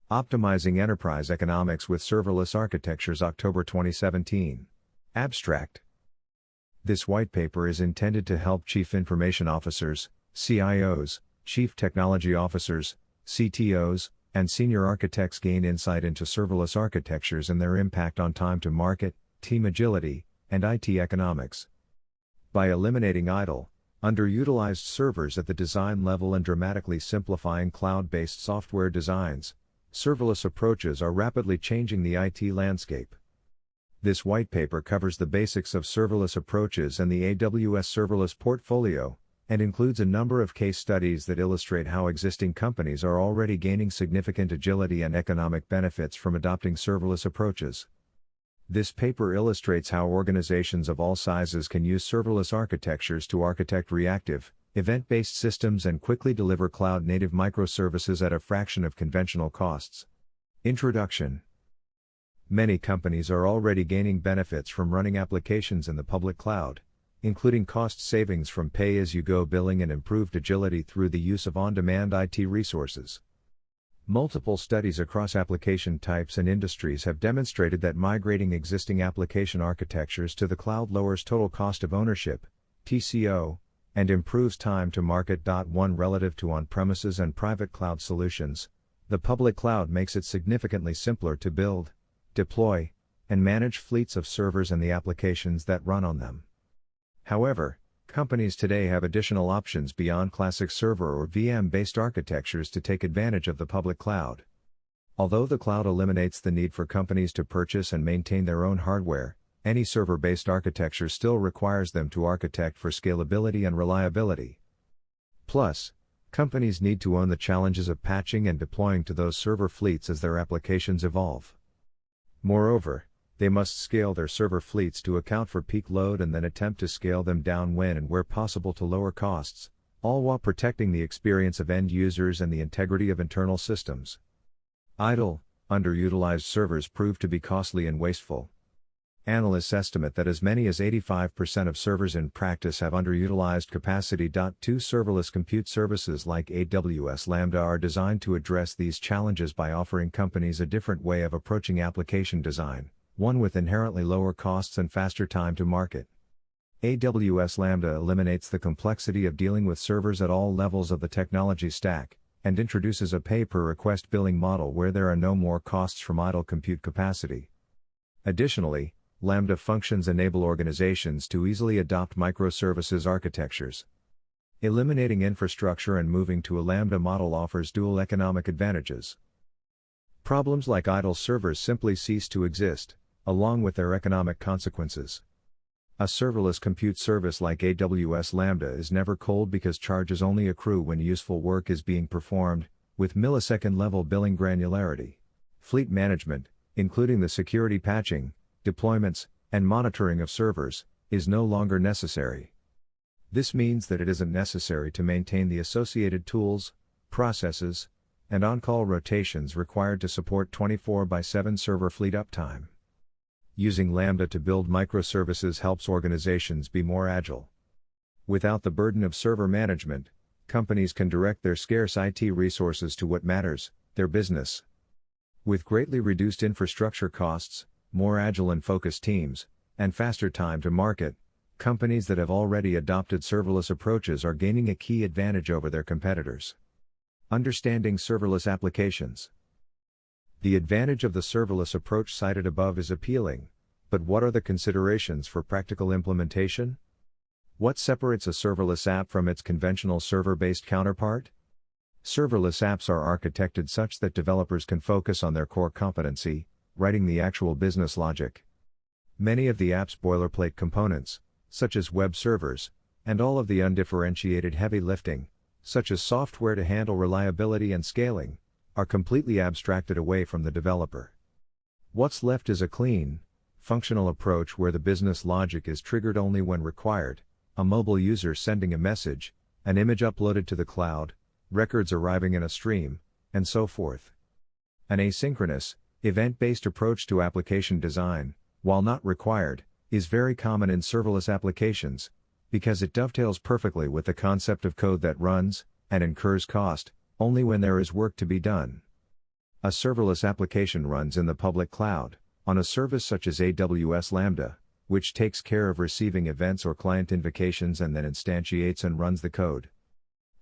Optimizing Enterprise Economics with Serverless Architectures, October 2017. Abstract. This white paper is intended to help Chief Information Officers, CIOs, Chief Technology Officers, CTOs, and senior architects gain insight into serverless architectures and their impact on time to market, team agility, and IT economics. By eliminating idle, underutilized servers at the design level and dramatically simplifying cloud-based software designs, serverless approaches are rapidly changing the IT landscape. This white paper covers the basics of serverless approaches and the AWS Serverless portfolio, and includes a number of case studies that illustrate how existing companies are already gaining significant agility and economic benefits from adopting serverless approaches. This paper illustrates how organizations of all sizes can use serverless architectures to architect reactive, event-based systems and quickly deliver cloud-native microservices at a fraction of conventional costs. Introduction. Many companies are already gaining benefits from running applications in the public cloud, including cost savings from pay-as-you-go billing and improved agility through the use of on-demand IT resources. Multiple studies across application types and industries have demonstrated that migrating existing application architectures to the cloud lowers total cost of ownership, TCO, and improves time to market. One relative to on-premises and private cloud solutions, the public cloud makes it significantly simpler to build, deploy, and manage fleets of servers and the applications that run on them. However, companies today have additional options beyond classic server or VM-based architectures to take advantage of the public cloud. Although the cloud eliminates the need for companies to purchase and maintain their own hardware, any server-based architecture still requires them to architect for scalability and reliability. Plus, companies need to own the challenges of patching and deploying to those server fleets as their applications evolve. Moreover, they must scale their server fleets to account for peak load and then attempt to scale them down when and where possible to lower costs, all while protecting the experience of end users and the integrity of internal systems. Idle, underutilized servers prove to be costly and wasteful. Analysts estimate that as many as 85% of servers in practice have underutilized capacity. Two serverless compute services like AWS Lambda are designed to address these challenges by offering companies a different way of approaching application design, one with inherently lower costs and faster time to market. AWS Lambda eliminates the complexity of dealing with servers at all levels of the technology stack, and introduces a pay-per-request billing model where there are no more costs from idle compute capacity. Additionally, Lambda functions enable organizations to easily adopt microservices architectures. Eliminating infrastructure and moving to a Lambda model offers dual economic advantages. Problems like idle servers simply cease to exist, along with their economic consequences. A serverless compute service like AWS Lambda is never cold because charges only accrue when useful work is being performed, with millisecond-level billing granularity. Fleet management, including the security patching, deployments, and monitoring of servers, is no longer necessary. This means that it isn't necessary to maintain the associated tools, processes, and on-call rotations required to support 24/7 server fleet uptime. Using Lambda to build microservices helps organizations be more agile. Without the burden of server management, companies can direct their scarce IT resources to what matters, their business. With greatly reduced infrastructure costs, more agile and focused teams, and faster time to market, companies that have already adopted serverless approaches are gaining a key advantage over their competitors. Understanding serverless applications. The advantage of the serverless approach cited above is appealing, but what are the considerations for practical implementation? What separates a serverless app from its conventional server-based counterpart? Serverless apps are architected such that developers can focus on their core competency, writing the actual business logic. Many of the app's boilerplate components, such as web servers, and all of the undifferentiated heavy lifting, such as software to handle reliability and scaling, are completely abstracted away from the developer. What's left is a clean, functional approach where the business logic is triggered only when required, a mobile user sending a message, an image uploaded to the cloud, records arriving in a stream, and so forth. An asynchronous, event-based approach to application design, while not required, is very common in serverless applications, because it dovetails perfectly with the concept of code that runs, and incurs cost, only when there is work to be done. A serverless application runs in the public cloud, on a service such as AWS Lambda, which takes care of receiving events or client invocations and then instantiates and runs the code.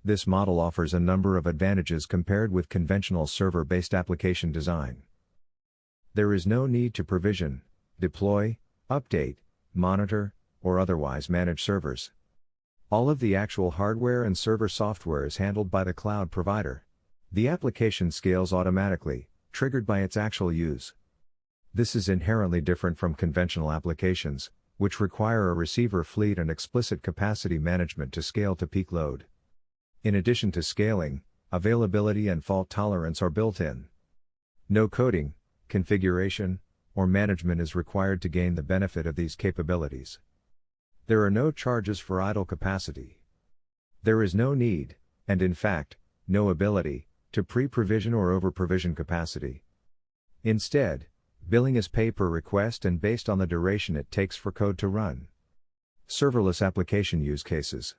This model offers a number of advantages compared with conventional server-based application design. There is no need to provision, deploy, update, monitor, or otherwise manage servers. All of the actual hardware and server software is handled by the cloud provider. The application scales automatically, triggered by its actual use. This is inherently different from conventional applications, which require a receiver fleet and explicit capacity management to scale to peak load. In addition to scaling, availability and fault tolerance are built in. No coding, configuration, or management is required to gain the benefit of these capabilities. There are no charges for idle capacity. There is no need, and in fact, no ability, to pre-provision or over-provision capacity. Instead, billing is pay per request and based on the duration it takes for code to run. Serverless application use cases.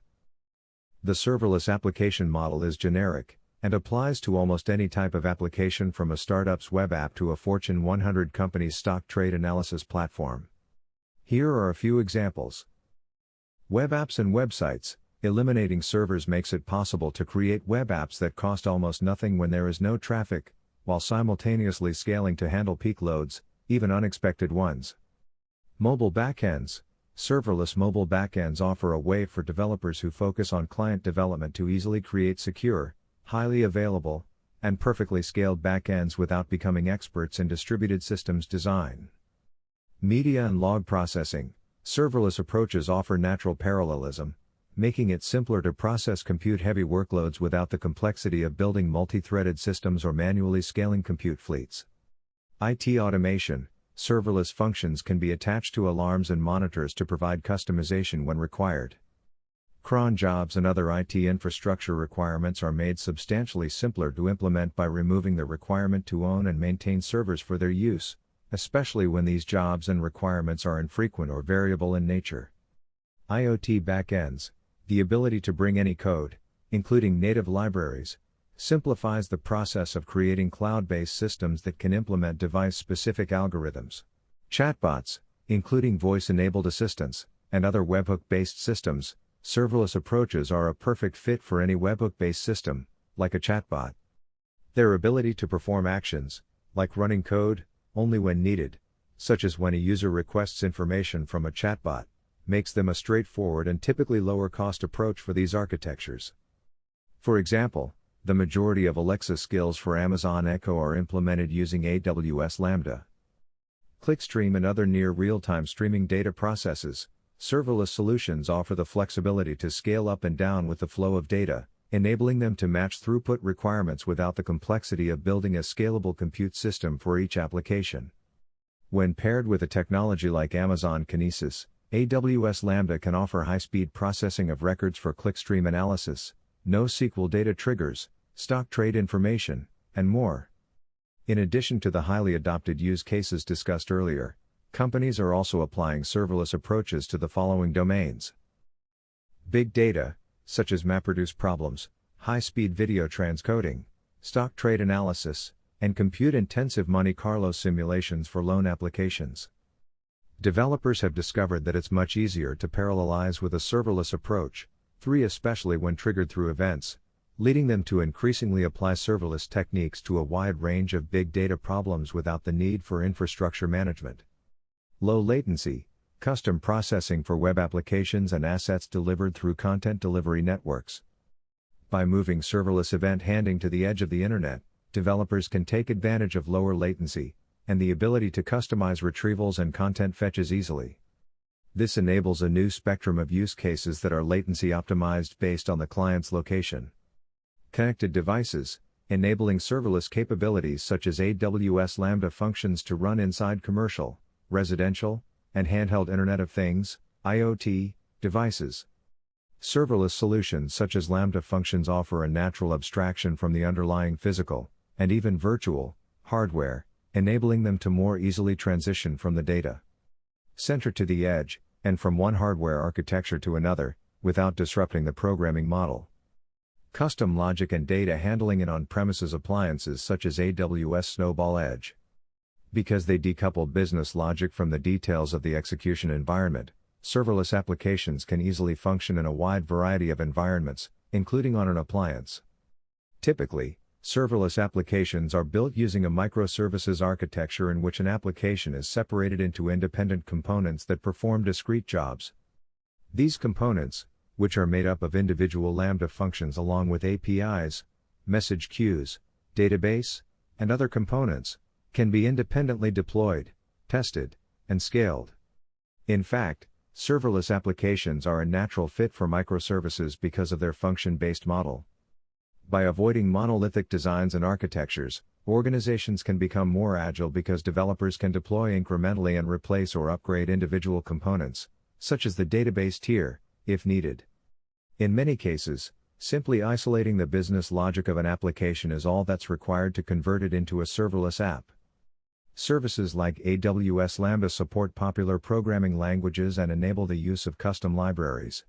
The serverless application model is generic, and applies to almost any type of application from a startup's web app to a Fortune 100 company's stock trade analysis platform. Here are a few examples. Web apps and websites. Eliminating servers makes it possible to create web apps that cost almost nothing when there is no traffic, while simultaneously scaling to handle peak loads, even unexpected ones. Mobile backends. Serverless mobile backends offer a way for developers who focus on client development to easily create secure, highly available, and perfectly scaled backends without becoming experts in distributed systems design. Media and log processing. Serverless approaches offer natural parallelism, making it simpler to process compute-heavy workloads without the complexity of building multi-threaded systems or manually scaling compute fleets. IT automation. Serverless functions can be attached to alarms and monitors to provide customization when required. Cron jobs and other IT infrastructure requirements are made substantially simpler to implement by removing the requirement to own and maintain servers for their use, especially when these jobs and requirements are infrequent or variable in nature. IoT Backends. The ability to bring any code, including native libraries, simplifies the process of creating cloud-based systems that can implement device-specific algorithms. Chatbots, including voice-enabled assistants, and other webhook-based systems. Serverless approaches are a perfect fit for any webhook-based system, like a chatbot. Their ability to perform actions, like running code, only when needed, such as when a user requests information from a chatbot, makes them a straightforward and typically lower-cost approach for these architectures. For example, the majority of Alexa skills for Amazon Echo are implemented using AWS Lambda. Clickstream and other near real-time streaming data processes. Serverless solutions offer the flexibility to scale up and down with the flow of data, enabling them to match throughput requirements without the complexity of building a scalable compute system for each application. When paired with a technology like Amazon Kinesis, AWS Lambda can offer high-speed processing of records for clickstream analysis, NoSQL data triggers, stock trade information, and more. In addition to the highly adopted use cases discussed earlier, companies are also applying serverless approaches to the following domains. Big data, such as MapReduce problems, high-speed video transcoding, stock trade analysis, and compute-intensive Monte Carlo simulations for loan applications. Developers have discovered that it's much easier to parallelize with a serverless approach, especially when triggered through events, leading them to increasingly apply serverless techniques to a wide range of big data problems without the need for infrastructure management. Low latency, custom processing for web applications and assets delivered through content delivery networks. By moving serverless event handling to the edge of the internet, developers can take advantage of lower latency, and the ability to customize retrievals and content fetches easily. This enables a new spectrum of use cases that are latency optimized based on the client's location. Connected devices, enabling serverless capabilities such as AWS Lambda functions to run inside commercial, residential, and handheld Internet of Things, IoT, devices. Serverless solutions such as Lambda functions offer a natural abstraction from the underlying physical, and even virtual, hardware, enabling them to more easily transition from the data center to the edge, and from one hardware architecture to another, without disrupting the programming model. Custom logic and data handling in on-premises appliances such as AWS Snowball Edge. Because they decouple business logic from the details of the execution environment, serverless applications can easily function in a wide variety of environments, including on an appliance. Typically, serverless applications are built using a microservices architecture in which an application is separated into independent components that perform discrete jobs. These components, which are made up of individual Lambda functions along with APIs, message queues, database, and other components, can be independently deployed, tested, and scaled. In fact, serverless applications are a natural fit for microservices because of their function-based model. By avoiding monolithic designs and architectures, organizations can become more agile because developers can deploy incrementally and replace or upgrade individual components, such as the database tier, if needed. In many cases, simply isolating the business logic of an application is all that's required to convert it into a serverless app. Services like AWS Lambda support popular programming languages and enable the use of custom libraries.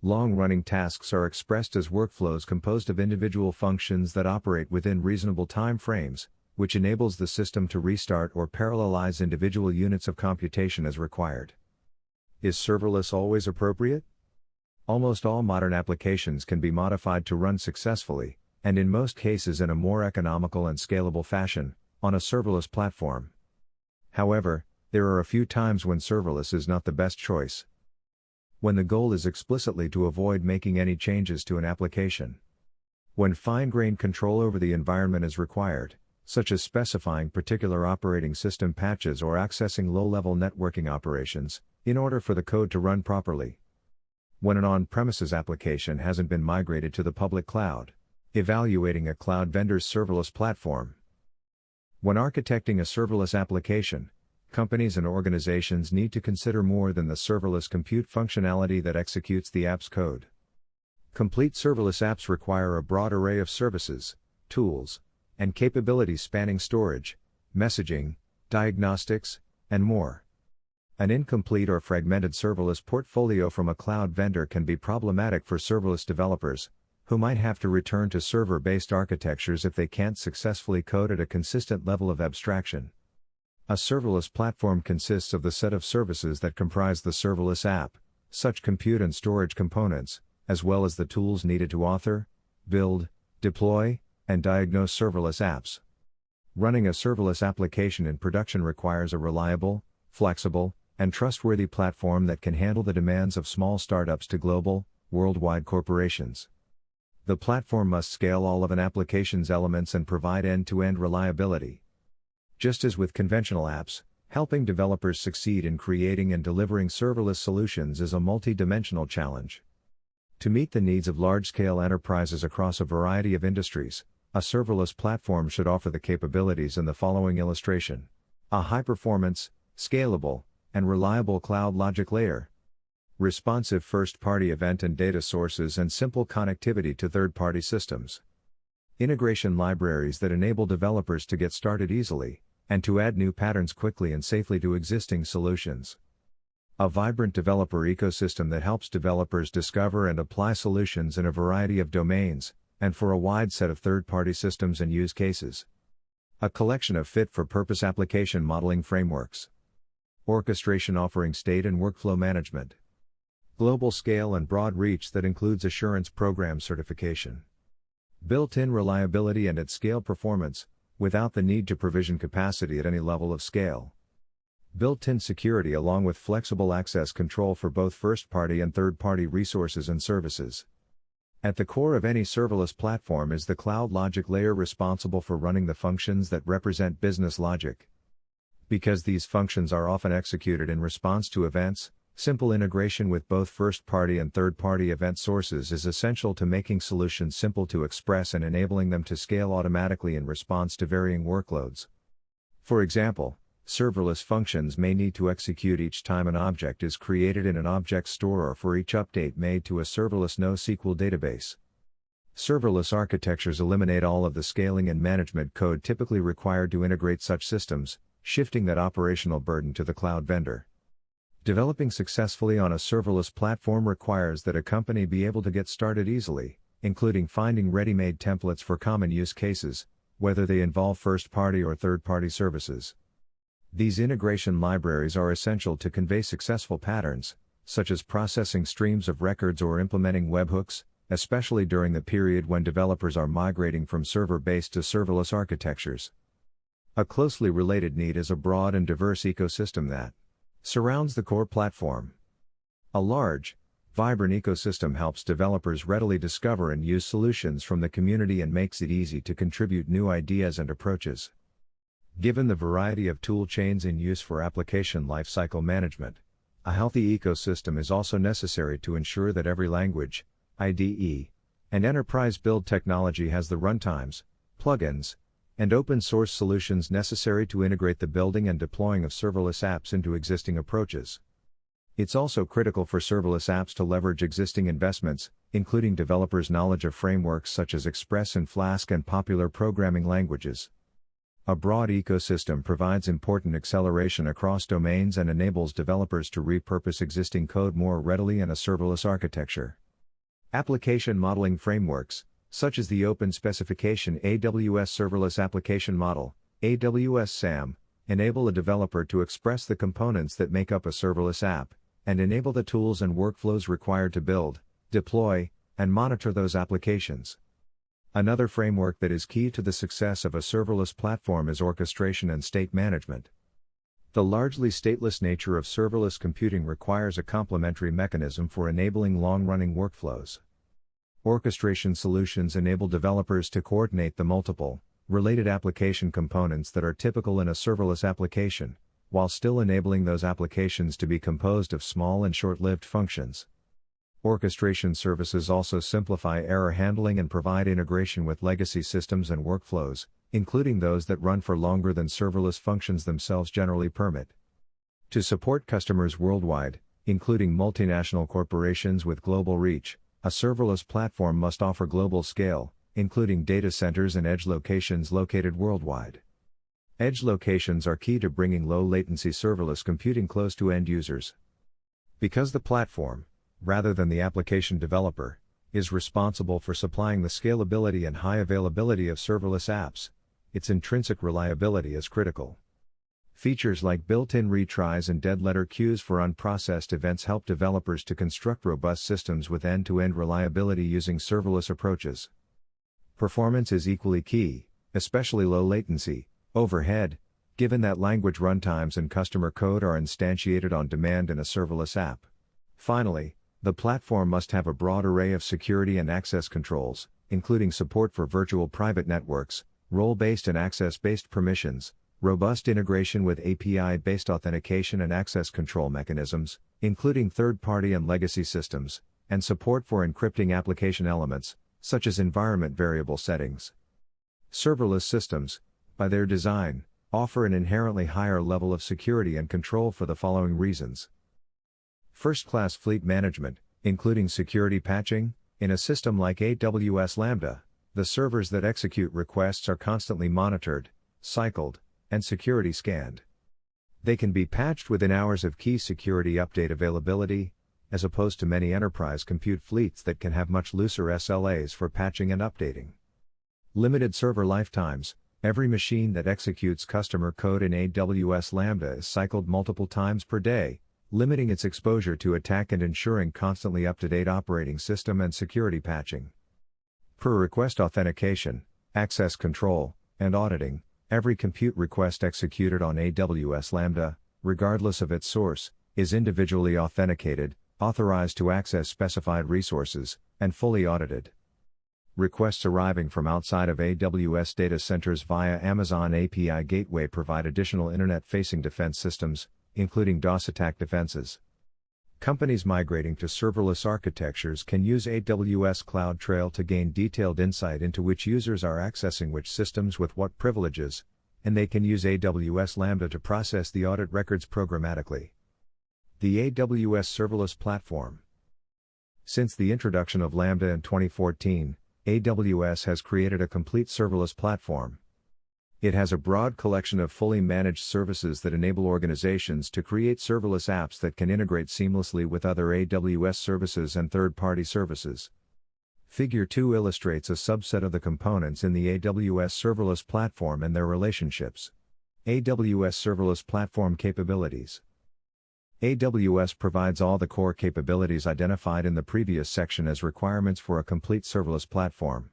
Long-running tasks are expressed as workflows composed of individual functions that operate within reasonable time frames, which enables the system to restart or parallelize individual units of computation as required. Is serverless always appropriate? Almost all modern applications can be modified to run successfully, and in most cases in a more economical and scalable fashion, on a serverless platform. However, there are a few times when serverless is not the best choice. When the goal is explicitly to avoid making any changes to an application. When fine-grained control over the environment is required, such as specifying particular operating system patches or accessing low-level networking operations, in order for the code to run properly. When an on-premises application hasn't been migrated to the public cloud. Evaluating a cloud vendor's serverless platform. When architecting a serverless application, companies and organizations need to consider more than the serverless compute functionality that executes the app's code. Complete serverless apps require a broad array of services, tools, and capabilities spanning storage, messaging, diagnostics, and more. An incomplete or fragmented serverless portfolio from a cloud vendor can be problematic for serverless developers, who might have to return to server-based architectures if they can't successfully code at a consistent level of abstraction. A serverless platform consists of the set of services that comprise the serverless app, such compute and storage components, as well as the tools needed to author, build, deploy, and diagnose serverless apps. Running a serverless application in production requires a reliable, flexible, and trustworthy platform that can handle the demands of small startups to global, worldwide corporations. The platform must scale all of an application's elements and provide end-to-end reliability. Just as with conventional apps, helping developers succeed in creating and delivering serverless solutions is a multi-dimensional challenge. To meet the needs of large-scale enterprises across a variety of industries, a serverless platform should offer the capabilities in the following illustration: a high-performance, scalable, and reliable cloud logic layer, responsive first-party event and data sources and simple connectivity to third-party systems, integration libraries that enable developers to get started easily, and to add new patterns quickly and safely to existing solutions, a vibrant developer ecosystem that helps developers discover and apply solutions in a variety of domains, and for a wide set of third-party systems and use cases, a collection of fit-for-purpose application modeling frameworks, orchestration offering state and workflow management, global scale and broad reach that includes assurance program certification, built-in reliability and at-scale performance, without the need to provision capacity at any level of scale, built-in security along with flexible access control for both first-party and third-party resources and services. At the core of any serverless platform is the cloud logic layer responsible for running the functions that represent business logic. Because these functions are often executed in response to events, simple integration with both first-party and third-party event sources is essential to making solutions simple to express and enabling them to scale automatically in response to varying workloads. For example, serverless functions may need to execute each time an object is created in an object store or for each update made to a serverless NoSQL database. Serverless architectures eliminate all of the scaling and management code typically required to integrate such systems, shifting that operational burden to the cloud vendor. Developing successfully on a serverless platform requires that a company be able to get started easily, including finding ready-made templates for common use cases, whether they involve first-party or third-party services. These integration libraries are essential to convey successful patterns, such as processing streams of records or implementing webhooks, especially during the period when developers are migrating from server-based to serverless architectures. A closely related need is a broad and diverse ecosystem that surrounds the core platform. A large, vibrant ecosystem helps developers readily discover and use solutions from the community and makes it easy to contribute new ideas and approaches. Given the variety of tool chains in use for application lifecycle management, a healthy ecosystem is also necessary to ensure that every language, IDE, and enterprise-build technology has the runtimes, plugins, and open-source solutions necessary to integrate the building and deploying of serverless apps into existing approaches. It's also critical for serverless apps to leverage existing investments, including developers' knowledge of frameworks such as Express and Flask and popular programming languages. A broad ecosystem provides important acceleration across domains and enables developers to repurpose existing code more readily in a serverless architecture. Application modeling frameworks, such as the Open Specification AWS Serverless Application Model, AWS SAM, enable a developer to express the components that make up a serverless app, and enable the tools and workflows required to build, deploy, and monitor those applications. Another framework that is key to the success of a serverless platform is orchestration and state management. The largely stateless nature of serverless computing requires a complementary mechanism for enabling long-running workflows. Orchestration solutions enable developers to coordinate the multiple, related application components that are typical in a serverless application, while still enabling those applications to be composed of small and short-lived functions. Orchestration services also simplify error handling and provide integration with legacy systems and workflows, including those that run for longer than serverless functions themselves generally permit. To support customers worldwide, including multinational corporations with global reach, a serverless platform must offer global scale, including data centers and edge locations located worldwide. Edge locations are key to bringing low-latency serverless computing close to end users. Because the platform, rather than the application developer, is responsible for supplying the scalability and high availability of serverless apps, its intrinsic reliability is critical. Features like built-in retries and dead letter queues for unprocessed events help developers to construct robust systems with end-to-end reliability using serverless approaches. Performance is equally key, especially low latency, overhead, given that language runtimes and customer code are instantiated on demand in a serverless app. Finally, the platform must have a broad array of security and access controls, including support for virtual private networks, role-based and access-based permissions, robust integration with API-based authentication and access control mechanisms, including third-party and legacy systems, and support for encrypting application elements, such as environment variable settings. Serverless systems, by their design, offer an inherently higher level of security and control for the following reasons. First-class fleet management, including security patching. In a system like AWS Lambda, the servers that execute requests are constantly monitored, cycled, and security scanned. They can be patched within hours of key security update availability, as opposed to many enterprise compute fleets that can have much looser SLAs for patching and updating. Limited server lifetimes. Every machine that executes customer code in AWS Lambda is cycled multiple times per day, limiting its exposure to attack and ensuring constantly up-to-date operating system and security patching. Per request authentication, access control, and auditing. Every compute request executed on AWS Lambda, regardless of its source, is individually authenticated, authorized to access specified resources, and fully audited. Requests arriving from outside of AWS data centers via Amazon API Gateway provide additional internet-facing defense systems, including DOS attack defenses. Companies migrating to serverless architectures can use AWS CloudTrail to gain detailed insight into which users are accessing which systems with what privileges, and they can use AWS Lambda to process the audit records programmatically. The AWS Serverless Platform. Since the introduction of Lambda in 2014, AWS has created a complete serverless platform. It has a broad collection of fully managed services that enable organizations to create serverless apps that can integrate seamlessly with other AWS services and third-party services. Figure 2 illustrates a subset of the components in the AWS Serverless Platform and their relationships. AWS Serverless Platform capabilities. AWS provides all the core capabilities identified in the previous section as requirements for a complete serverless platform.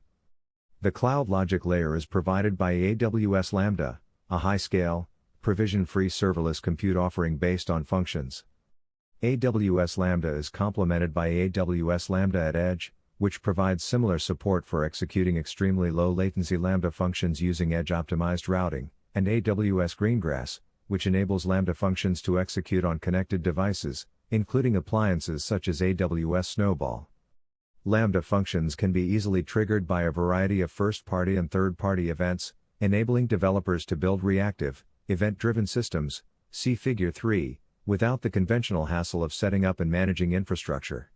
The cloud logic layer is provided by AWS Lambda, a high-scale, provision-free serverless compute offering based on functions. AWS Lambda is complemented by AWS Lambda at Edge, which provides similar support for executing extremely low-latency Lambda functions using edge-optimized routing, and AWS Greengrass, which enables Lambda functions to execute on connected devices, including appliances such as AWS Snowball. Lambda functions can be easily triggered by a variety of first-party and third-party events, enabling developers to build reactive, event-driven systems, see Figure 3, without the conventional hassle of setting up and managing infrastructure.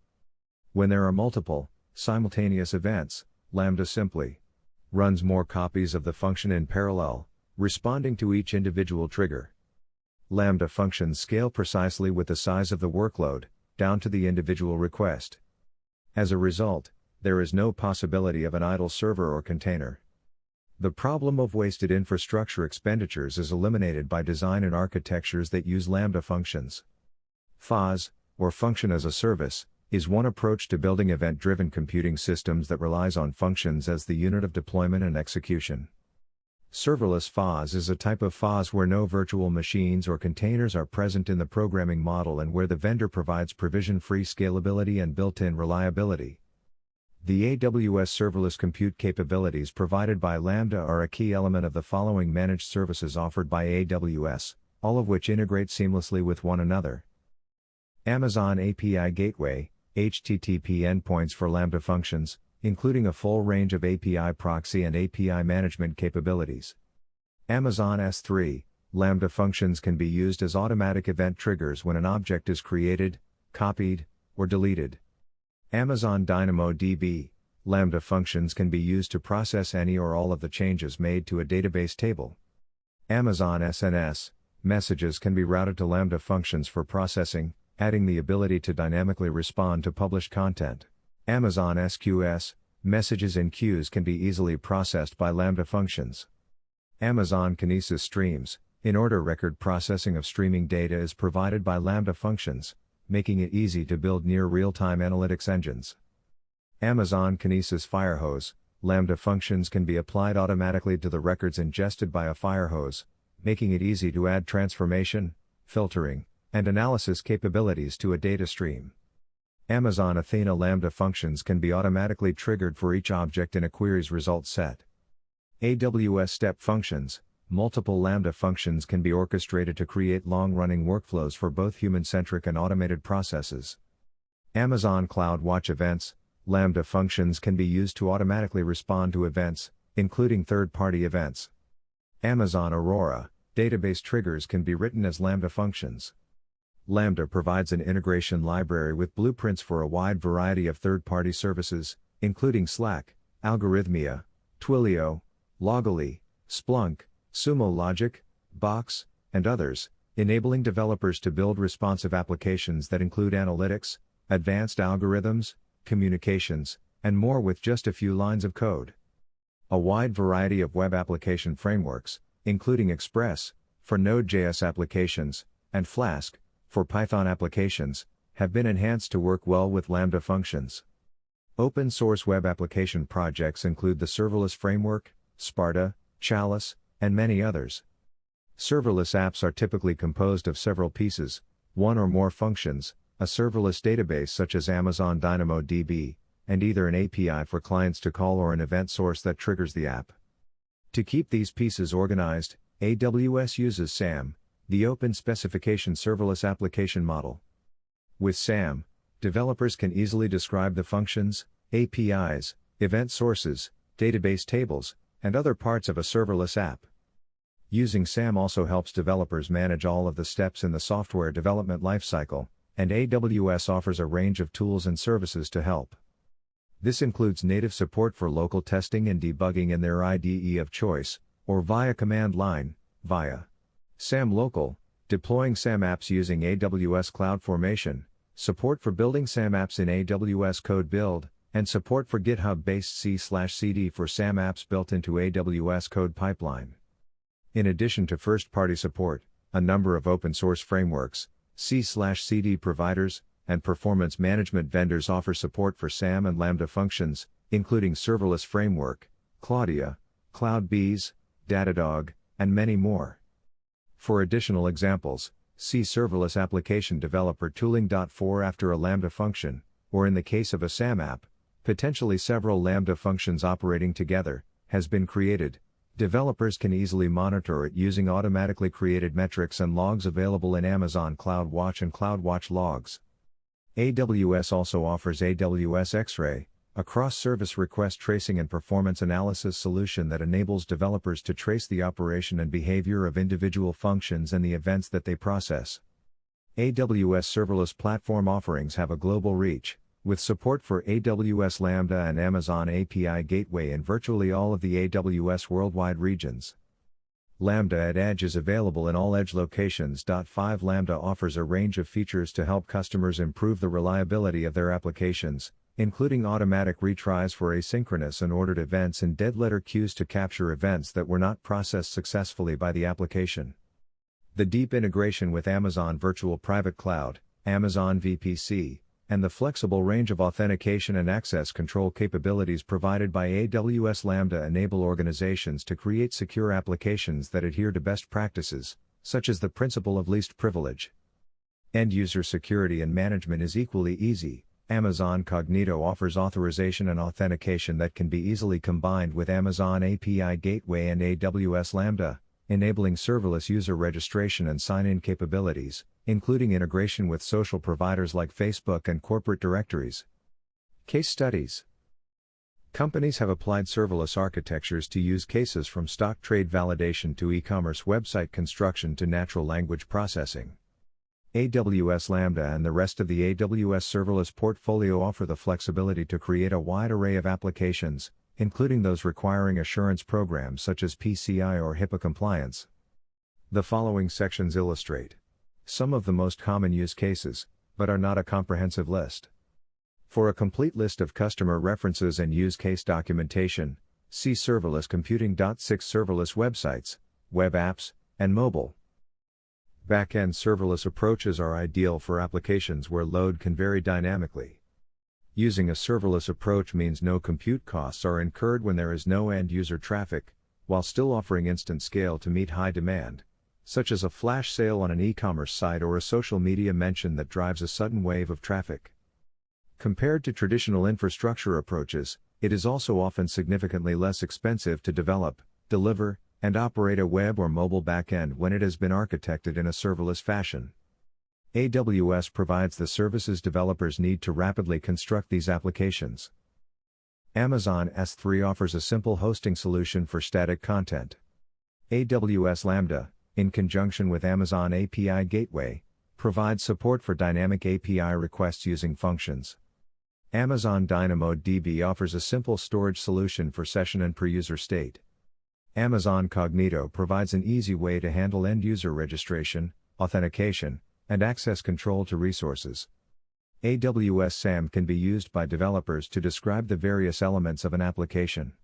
When there are multiple, simultaneous events, Lambda simply runs more copies of the function in parallel, responding to each individual trigger. Lambda functions scale precisely with the size of the workload, down to the individual request. As a result, there is no possibility of an idle server or container. The problem of wasted infrastructure expenditures is eliminated by design and architectures that use Lambda functions. FaaS, or Function as a Service, is one approach to building event-driven computing systems that relies on functions as the unit of deployment and execution. Serverless FaaS is a type of FaaS where no virtual machines or containers are present in the programming model and where the vendor provides provision-free scalability and built-in reliability. The AWS serverless compute capabilities provided by Lambda are a key element of the following managed services offered by AWS, all of which integrate seamlessly with one another. Amazon API Gateway, HTTP endpoints for Lambda functions, including a full range of API proxy and API management capabilities. Amazon S3, Lambda functions can be used as automatic event triggers when an object is created, copied, or deleted. Amazon DynamoDB, Lambda functions can be used to process any or all of the changes made to a database table. Amazon SNS, messages can be routed to Lambda functions for processing, adding the ability to dynamically respond to published content. Amazon SQS, messages in queues can be easily processed by Lambda functions. Amazon Kinesis Streams, in-order record processing of streaming data is provided by Lambda functions, making it easy to build near real-time analytics engines. Amazon Kinesis Firehose, Lambda functions can be applied automatically to the records ingested by a firehose, making it easy to add transformation, filtering, and analysis capabilities to a data stream. Amazon Athena Lambda functions can be automatically triggered for each object in a query's result set. AWS Step Functions, multiple Lambda functions can be orchestrated to create long-running workflows for both human-centric and automated processes. Amazon CloudWatch Events, Lambda functions can be used to automatically respond to events, including third-party events. Amazon Aurora, database triggers can be written as Lambda functions. Lambda provides an integration library with blueprints for a wide variety of third-party services, including Slack, Algorithmia, Twilio, Loggly, Splunk, Sumo Logic, Box, and others, enabling developers to build responsive applications that include analytics, advanced algorithms, communications, and more with just a few lines of code. A wide variety of web application frameworks, including Express, for Node.js applications, and Flask, for Python applications, have been enhanced to work well with Lambda functions. Open source web application projects include the Serverless Framework, Sparta, Chalice, and many others. Serverless apps are typically composed of several pieces, one or more functions, a serverless database such as Amazon DynamoDB, and either an API for clients to call or an event source that triggers the app. To keep these pieces organized, AWS uses SAM, the Open Specification Serverless Application Model. With SAM, developers can easily describe the functions, APIs, event sources, database tables, and other parts of a serverless app. Using SAM also helps developers manage all of the steps in the software development lifecycle, and AWS offers a range of tools and services to help. This includes native support for local testing and debugging in their IDE of choice, or via command line, via SAM Local, deploying SAM apps using AWS CloudFormation, support for building SAM apps in AWS Code Build, and support for GitHub-based C/CD for SAM apps built into AWS code pipeline. In addition to first-party support, a number of open-source frameworks, C/CD providers, and performance management vendors offer support for SAM and Lambda functions, including Serverless Framework, Claudia, CloudBees, Datadog, and many more. For additional examples, see Serverless Application Developer Tooling. For after a Lambda function, or in the case of a SAM app, potentially several Lambda functions operating together, has been created. Developers can easily monitor it using automatically created metrics and logs available in Amazon CloudWatch and CloudWatch Logs. AWS also offers AWS X-Ray, a cross-service request tracing and performance analysis solution that enables developers to trace the operation and behavior of individual functions and the events that they process. AWS Serverless Platform offerings have a global reach, with support for AWS Lambda and Amazon API Gateway in virtually all of the AWS worldwide regions. Lambda at Edge is available in all Edge locations. 5 Lambda offers a range of features to help customers improve the reliability of their applications, including automatic retries for asynchronous and ordered events and dead letter queues to capture events that were not processed successfully by the application. The deep integration with Amazon Virtual Private Cloud, Amazon VPC, and the flexible range of authentication and access control capabilities provided by AWS Lambda enable organizations to create secure applications that adhere to best practices, such as the principle of least privilege. End-user security and management is equally easy. Amazon Cognito offers authorization and authentication that can be easily combined with Amazon API Gateway and AWS Lambda, enabling serverless user registration and sign-in capabilities, including integration with social providers like Facebook and corporate directories. Case studies. Companies have applied serverless architectures to use cases from stock trade validation to e-commerce website construction to natural language processing. AWS Lambda and the rest of the AWS Serverless portfolio offer the flexibility to create a wide array of applications, including those requiring assurance programs such as PCI or HIPAA compliance. The following sections illustrate some of the most common use cases, but are not a comprehensive list. For a complete list of customer references and use case documentation, see Serverless Computing. 6 Serverless websites, web apps, and mobile. Back-end serverless approaches are ideal for applications where load can vary dynamically. Using a serverless approach means no compute costs are incurred when there is no end-user traffic, while still offering instant scale to meet high demand, such as a flash sale on an e-commerce site or a social media mention that drives a sudden wave of traffic. Compared to traditional infrastructure approaches, it is also often significantly less expensive to develop, deliver, and operate a web or mobile backend when it has been architected in a serverless fashion. AWS provides the services developers need to rapidly construct these applications. Amazon S3 offers a simple hosting solution for static content. AWS Lambda, in conjunction with Amazon API Gateway, provides support for dynamic API requests using functions. Amazon DynamoDB offers a simple storage solution for session and per-user state. Amazon Cognito provides an easy way to handle end-user registration, authentication, and access control to resources. AWS SAM can be used by developers to describe the various elements of an application.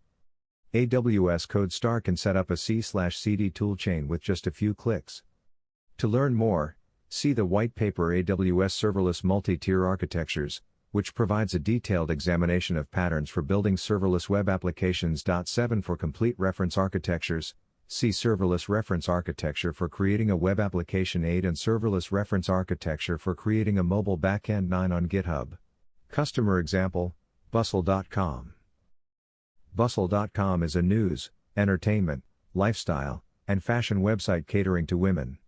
AWS CodeStar can set up a C/CD toolchain with just a few clicks. To learn more, see the white paper AWS Serverless Multi-Tier Architectures, which provides a detailed examination of patterns for building serverless web applications. 7 For complete reference architectures, see Serverless Reference Architecture for creating a web application. 8 and Serverless Reference Architecture for creating a mobile backend. 9 on GitHub. Customer example, Bustle.com. Bustle.com is a news, entertainment, lifestyle, and fashion website catering to women.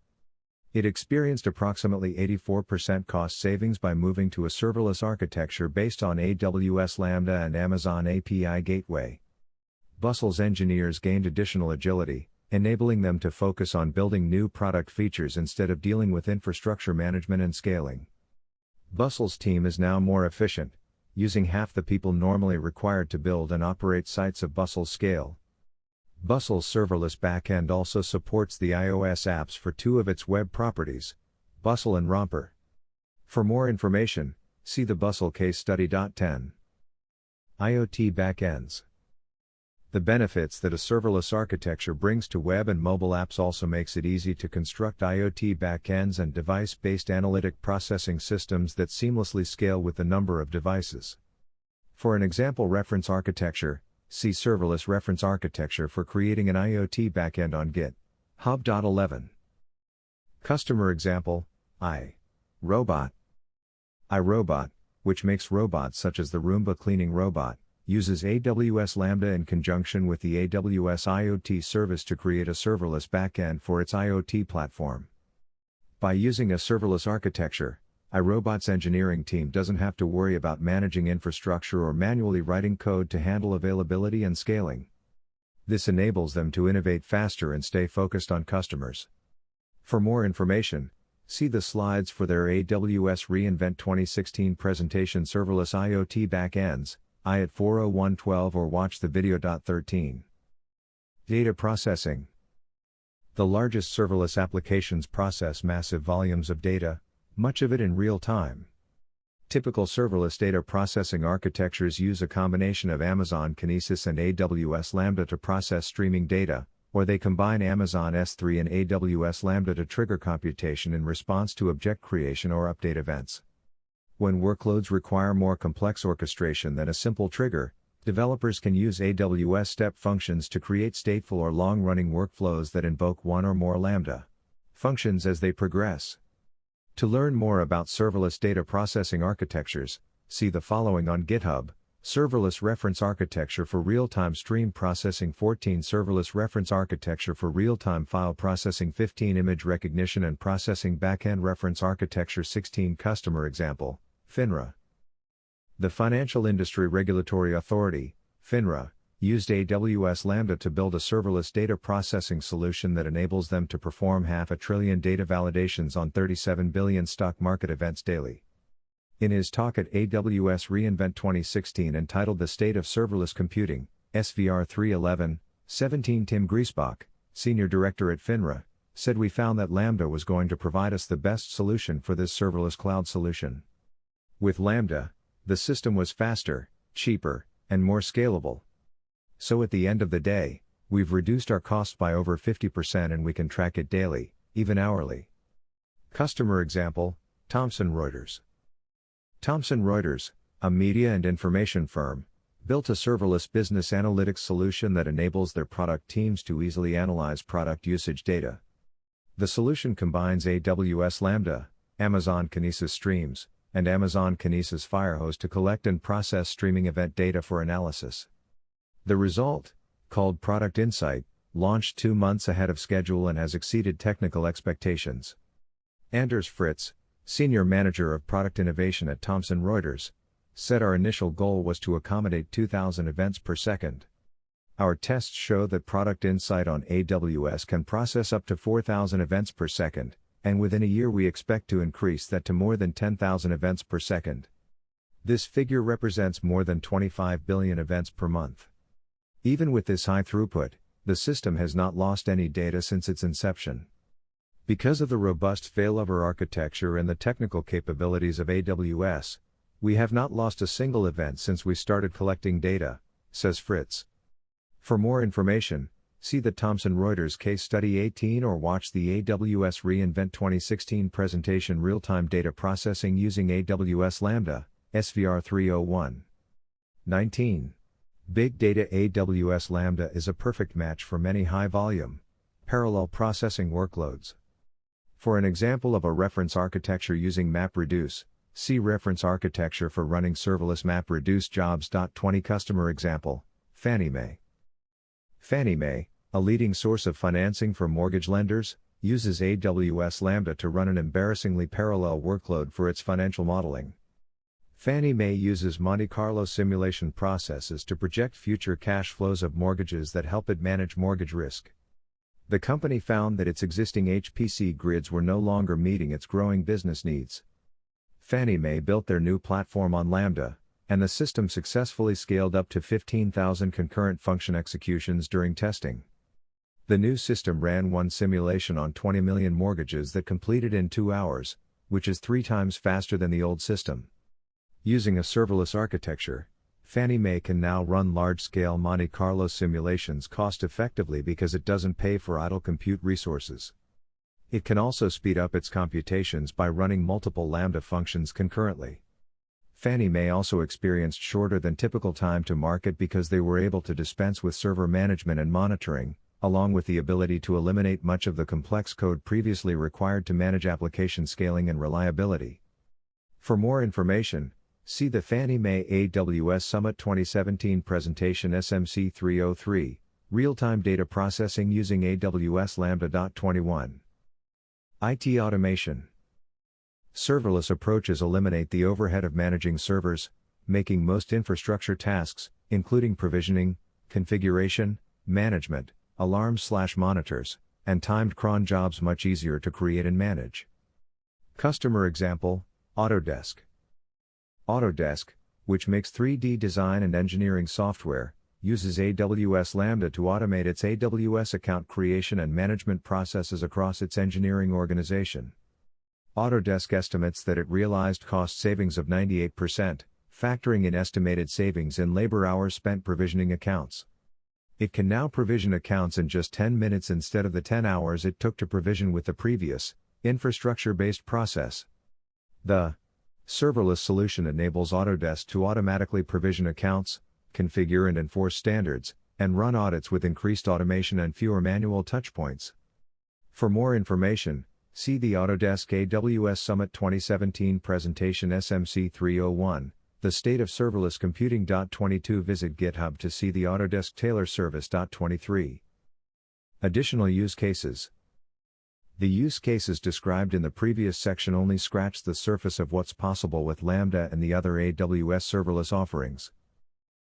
It experienced approximately 84% cost savings by moving to a serverless architecture based on AWS Lambda and Amazon API Gateway. Bustle's engineers gained additional agility, enabling them to focus on building new product features instead of dealing with infrastructure management and scaling. Bustle's team is now more efficient, using half the people normally required to build and operate sites of Bustle's scale. Bustle's serverless backend also supports the iOS apps for 2 of its web properties, Bustle and Romper. For more information, see the Bustle case study. 10. IoT Backends. The benefits that a serverless architecture brings to web and mobile apps also makes it easy to construct IoT backends and device-based analytic processing systems that seamlessly scale with the number of devices. For an example reference architecture, see Serverless Reference Architecture for creating an IoT backend on GitHub.11. Customer example, iRobot. iRobot, which makes robots such as the Roomba cleaning robot, uses AWS Lambda in conjunction with the AWS IoT service to create a serverless backend for its IoT platform. By using a serverless architecture, iRobot's engineering team doesn't have to worry about managing infrastructure or manually writing code to handle availability and scaling. This enables them to innovate faster and stay focused on customers. For more information, see the slides for their AWS reInvent 2016 presentation Serverless IoT Backends, I at 40112 or watch the video. 13. Data processing. The largest serverless applications process massive volumes of data, much of it in real time. Typical serverless data processing architectures use a combination of Amazon Kinesis and AWS Lambda to process streaming data, or they combine Amazon S3 and AWS Lambda to trigger computation in response to object creation or update events. When workloads require more complex orchestration than a simple trigger, developers can use AWS step functions to create stateful or long-running workflows that invoke one or more Lambda functions as they progress. To learn more about serverless data processing architectures, see the following on GitHub: Serverless Reference Architecture for Real-Time Stream Processing 14 Serverless Reference Architecture for Real-Time File Processing 15 Image Recognition and Processing Backend Reference Architecture 16 Customer Example, FINRA. The Financial Industry Regulatory Authority, FINRA, used AWS Lambda to build a serverless data processing solution that enables them to perform 500 billion data validations on 37 billion stock market events daily. In his talk at AWS reInvent 2016 entitled The State of Serverless Computing, SVR 311-17, Tim Griesbach, Senior Director at FINRA, said we found that Lambda was going to provide us the best solution for this serverless cloud solution. With Lambda, the system was faster, cheaper, and more scalable. So at the end of the day, we've reduced our cost by over 50% and we can track it daily, even hourly. Customer example, Thomson Reuters. Thomson Reuters, a media and information firm, built a serverless business analytics solution that enables their product teams to easily analyze product usage data. The solution combines AWS Lambda, Amazon Kinesis Streams, and Amazon Kinesis Firehose to collect and process streaming event data for analysis. The result, called Product Insight, launched 2 months ahead of schedule and has exceeded technical expectations. Anders Fritz, Senior Manager of Product Innovation at Thomson Reuters, said our initial goal was to accommodate 2,000 events per second. Our tests show that Product Insight on AWS can process up to 4,000 events per second, and within a year we expect to increase that to more than 10,000 events per second. This figure represents more than 25 billion events per month. Even with this high throughput, the system has not lost any data since its inception. Because of the robust failover architecture and the technical capabilities of AWS, we have not lost a single event since we started collecting data, says Fritz. For more information, see the Thomson Reuters Case Study 18 or watch the AWS reInvent 2016 presentation Real-Time Data Processing Using AWS Lambda, SVR 301. 19. Big Data. AWS Lambda is a perfect match for many high-volume, parallel processing workloads. For an example of a reference architecture using MapReduce, see Reference Architecture for Running Serverless MapReduce Jobs. 20 Customer example, Fannie Mae. Fannie Mae, a leading source of financing for mortgage lenders, uses AWS Lambda to run an embarrassingly parallel workload for its financial modeling. Fannie Mae uses Monte Carlo simulation processes to project future cash flows of mortgages that help it manage mortgage risk. The company found that its existing HPC grids were no longer meeting its growing business needs. Fannie Mae built their new platform on Lambda, and the system successfully scaled up to 15,000 concurrent function executions during testing. The new system ran one simulation on 20 million mortgages that completed in 2 hours, which is 3 times faster than the old system. Using a serverless architecture, Fannie Mae can now run large-scale Monte Carlo simulations cost-effectively because it doesn't pay for idle compute resources. It can also speed up its computations by running multiple Lambda functions concurrently. Fannie Mae also experienced shorter than typical time to market because they were able to dispense with server management and monitoring, along with the ability to eliminate much of the complex code previously required to manage application scaling and reliability. For more information, see the Fannie Mae AWS Summit 2017 presentation SMC 303, Real-Time Data Processing using AWS Lambda. 21. IT Automation. Serverless approaches eliminate the overhead of managing servers, making most infrastructure tasks, including provisioning, configuration, management, alarms/monitors, and timed cron jobs much easier to create and manage. Customer example, Autodesk. Autodesk, which makes 3D design and engineering software, uses AWS Lambda to automate its AWS account creation and management processes across its engineering organization. Autodesk estimates that it realized cost savings of 98%, factoring in estimated savings in labor hours spent provisioning accounts. It can now provision accounts in just 10 minutes instead of the 10 hours it took to provision with the previous, infrastructure-based process. The serverless solution enables Autodesk to automatically provision accounts, configure and enforce standards, and run audits with increased automation and fewer manual touchpoints. For more information, see the Autodesk AWS Summit 2017 presentation SMC 301, The State of Serverless Computing. 22 Visit GitHub to see the Autodesk Tailor Service. 23. Additional use cases. The use cases described in the previous section only scratch the surface of what's possible with Lambda and the other AWS serverless offerings.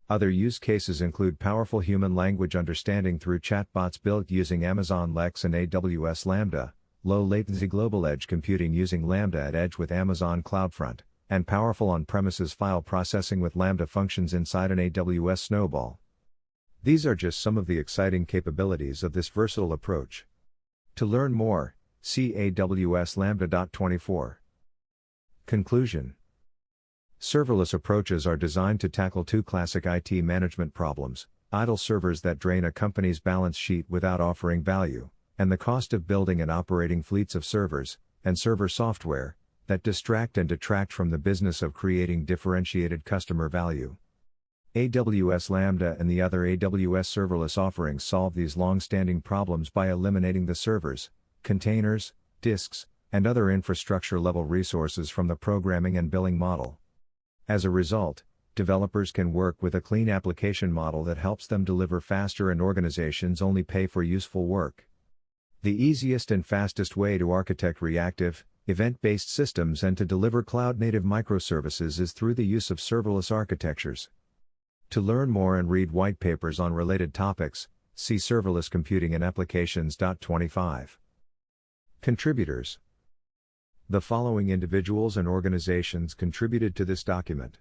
Other use cases include powerful human language understanding through chatbots built using Amazon Lex and AWS Lambda, low-latency global edge computing using Lambda at Edge with Amazon CloudFront, and powerful on-premises file processing with Lambda functions inside an AWS Snowball. These are just some of the exciting capabilities of this versatile approach. To learn more, see AWS Lambda. 24. Conclusion. Serverless approaches are designed to tackle two classic IT management problems: idle servers that drain a company's balance sheet without offering value, and the cost of building and operating fleets of servers, and server software, that distract and detract from the business of creating differentiated customer value. AWS Lambda and the other AWS serverless offerings solve these long-standing problems by eliminating the servers, containers, disks, and other infrastructure-level resources from the programming and billing model. As a result, developers can work with a clean application model that helps them deliver faster and organizations only pay for useful work. The easiest and fastest way to architect reactive, event-based systems and to deliver cloud-native microservices is through the use of serverless architectures. To learn more and read white papers on related topics, see Serverless Computing and Applications. 25. Contributors. The following individuals and organizations contributed to this document: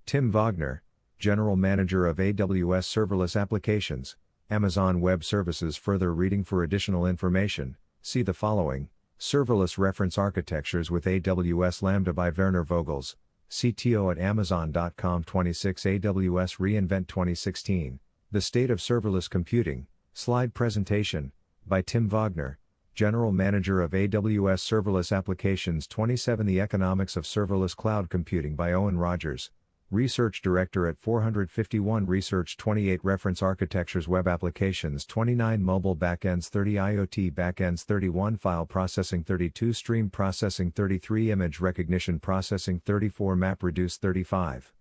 Tim Wagner, General Manager of AWS Serverless Applications, Amazon Web Services. Further reading. For additional information, see the following: Serverless Reference Architectures with AWS Lambda by Werner Vogels, CTO at Amazon.com. 26 AWS reInvent 2016, The State of Serverless Computing, slide presentation, by Tim Wagner, General Manager of AWS Serverless Applications. 27 The Economics of Serverless Cloud Computing by Owen Rogers, Research Director at 451 Research. 28 Reference Architectures Web Applications. 29 Mobile Backends. 30 IoT Backends. 31 File Processing. 32 Stream Processing. 33 Image Recognition Processing. 34 MapReduce. 35